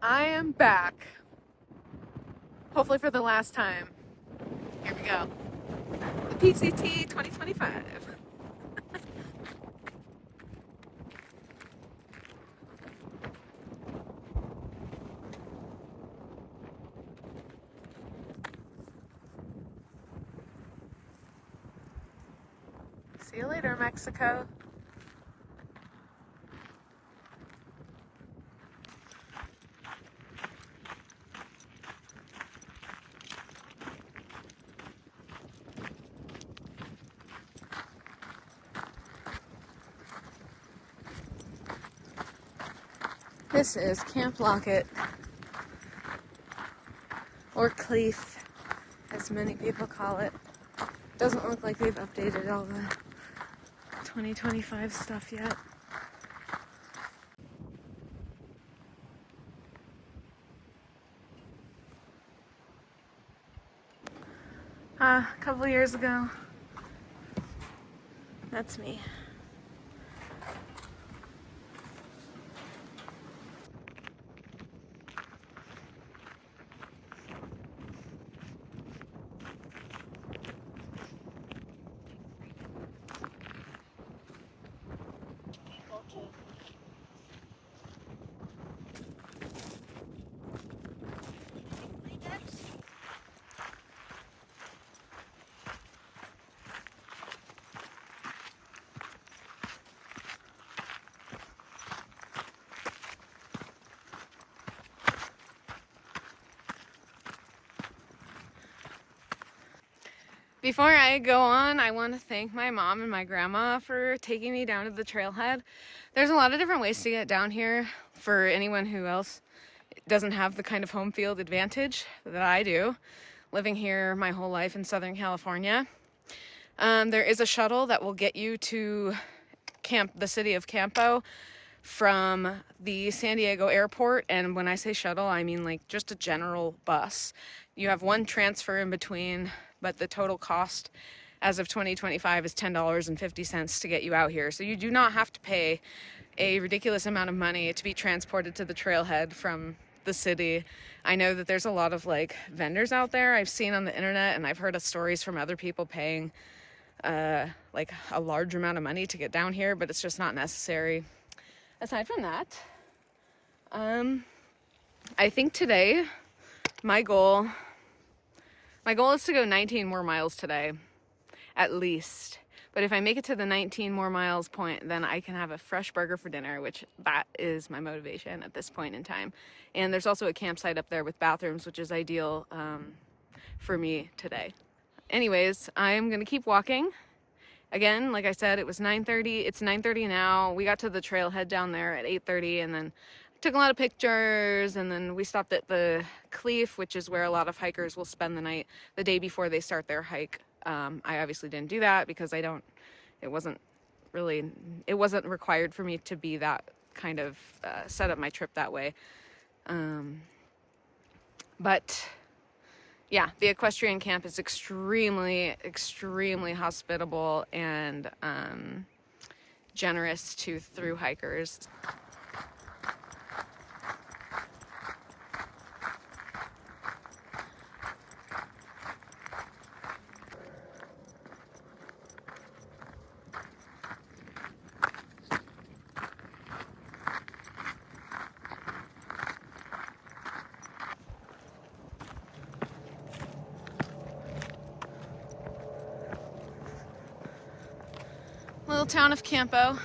I am back. Hopefully for the last time. Here we go. The PCT 2025. See you later, Mexico. This is Camp Lockett, or Cleef, as many people call it. Doesn't look like they've updated all the 2025 stuff yet. A couple years ago, that's me. Before I go on, I want to thank my mom and my grandma for taking me down to the trailhead. There's a lot of different ways to get down here for anyone who else doesn't have the kind of home field advantage that I do, living here my whole life in Southern California. There is a shuttle that will get you to the city of Campo from the San Diego airport, and when I say shuttle, I mean like just a general bus. You have one transfer in between, but the total cost as of 2025 is $10.50 to get you out here. So you do not have to pay a ridiculous amount of money to be transported to the trailhead from the city. I know that there's a lot of like vendors out there I've seen on the internet, and I've heard of stories from other people paying like a large amount of money to get down here, but it's just not necessary. Aside from that, I think today my goal is to go 19 more miles today, at least. But if I make it to the 19 more miles point, then I can have a fresh burger for dinner, which that is my motivation at this point in time. And there's also a campsite up there with bathrooms, which is ideal for me today. Anyways, I'm gonna keep walking. Again, like I said, it was 9:30. It's 9:30 now. We got to the trailhead down there at 8:30, and then took a lot of pictures, and then we stopped at the Cleef, which is where a lot of hikers will spend the night the day before they start their hike. I obviously didn't do that because it wasn't required for me to be that kind of set up my trip that way. But yeah, the equestrian camp is extremely, extremely hospitable and generous to through hikers. Little town of Campo.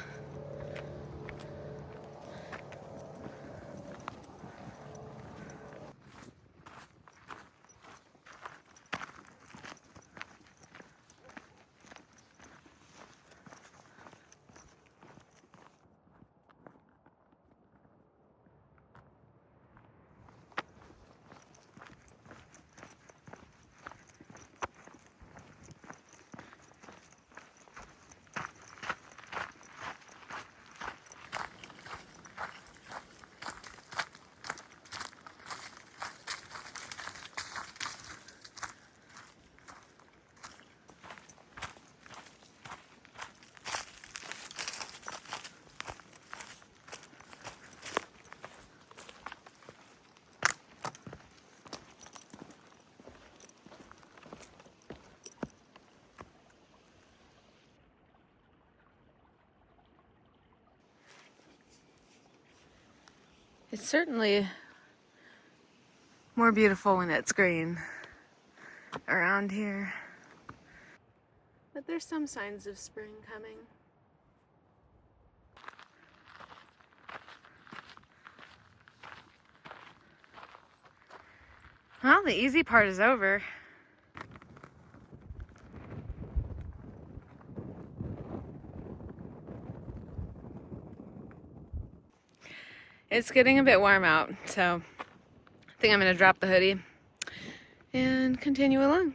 It's certainly more beautiful when it's green around here. But there's some signs of spring coming. Well, the easy part is over. It's getting a bit warm out, so I think I'm going to drop the hoodie and continue along.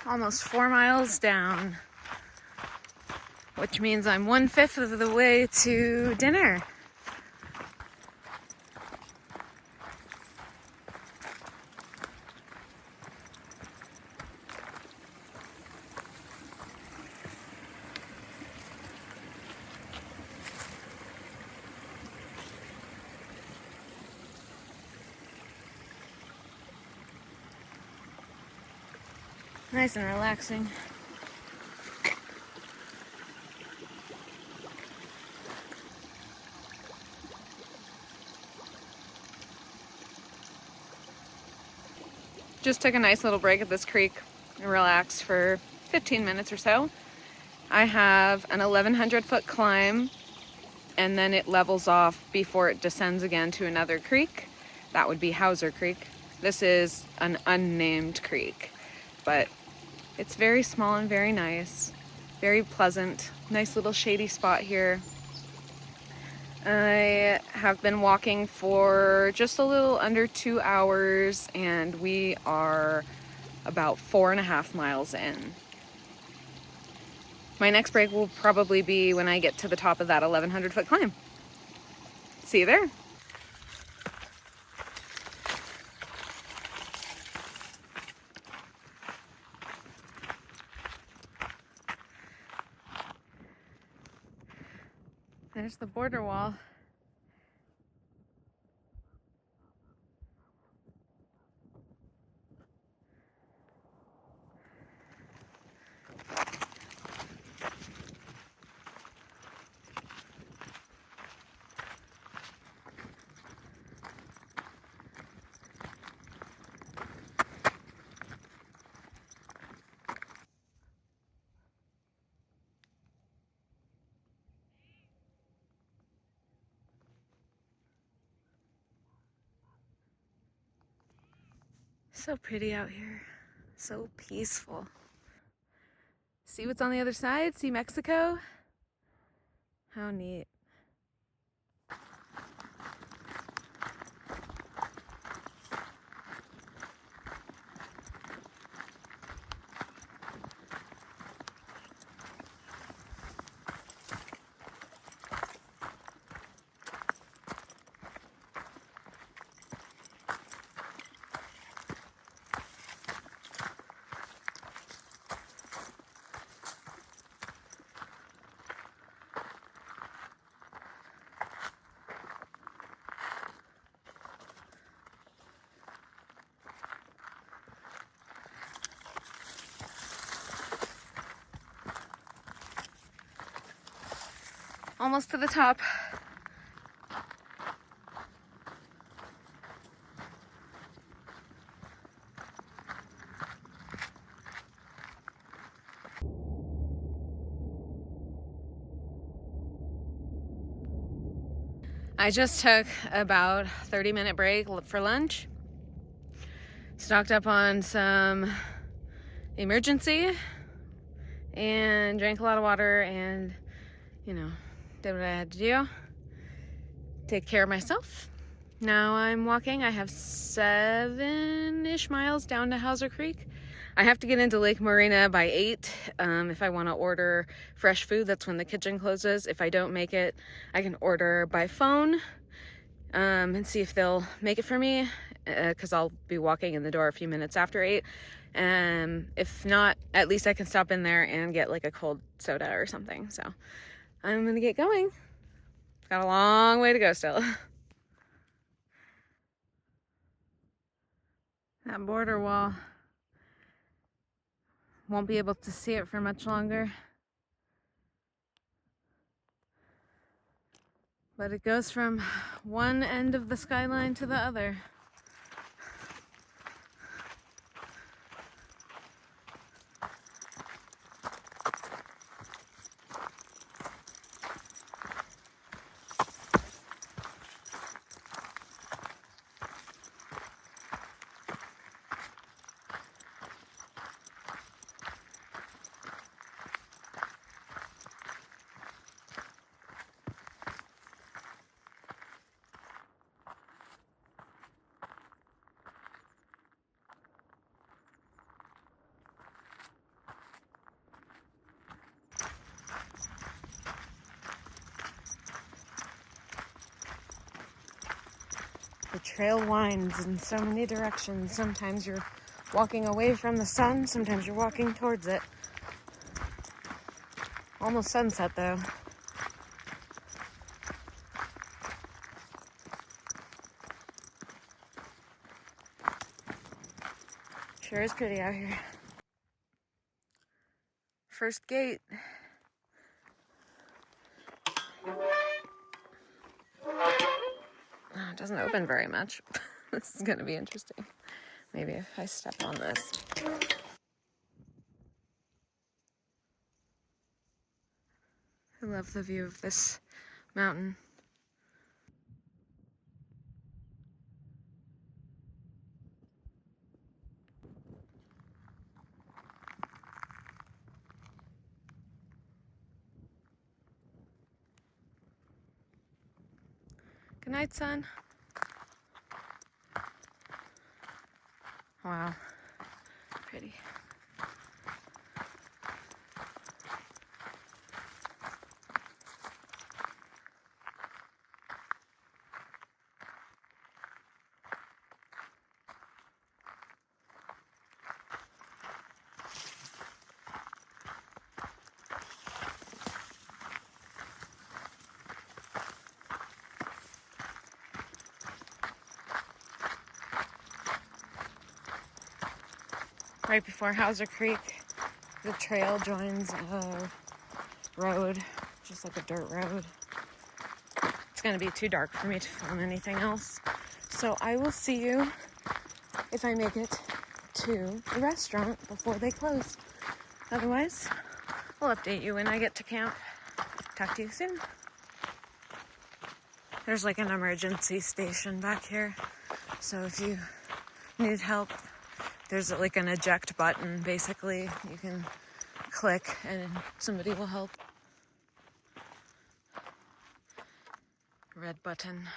Almost 4 miles down, which means I'm 1/5 of the way to dinner. Nice and relaxing. Just took a nice little break at this creek and relaxed for 15 minutes or so. I have an 1,100-foot climb, and then it levels off before it descends again to another creek. That would be Hauser Creek. This is an unnamed creek, but it's very small and very nice, very pleasant, nice little shady spot here. I have been walking for just a little under 2 hours, and we are about 4.5 miles in. My next break will probably be when I get to the top of that 1,100-foot climb. See you there. There's the border wall. So pretty out here, so peaceful. See what's on the other side? See Mexico? How neat. Almost to the top. I just took about 30-minute break for lunch. Stocked up on some emergency and drank a lot of water and, did what I had to do. Take care of myself. Now I'm walking. I have 7-ish miles down to Hauser Creek. I have to get into Lake Morena by 8 if I want to order fresh food. That's when the kitchen closes. If I don't make it, I can order by phone and see if they'll make it for me. because I'll be walking in the door a few minutes after 8. If not, at least I can stop in there and get like a cold soda or something. So I'm gonna get going. Got a long way to go still. That border wall, won't be able to see it for much longer. But it goes from one end of the skyline to the other. The trail winds in so many directions. Sometimes you're walking away from the sun, sometimes you're walking towards it. Almost sunset though. Sure is pretty out here. First gate. Oh, it doesn't open very much. This is gonna be interesting. Maybe if I step on this. I love the view of this mountain. Good night, sun. Wow, pretty. Right before Hauser Creek, the trail joins a road, just like a dirt road. It's gonna be too dark for me to film anything else. So I will see you if I make it to the restaurant before they close. Otherwise, I'll update you when I get to camp. Talk to you soon. There's like an emergency station back here. So if you need help, there's like an eject button, basically. You can click and somebody will help. Red button.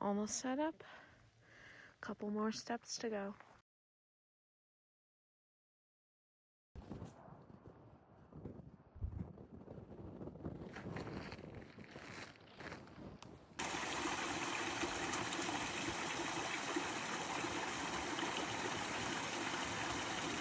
Almost set up. Couple more steps to go.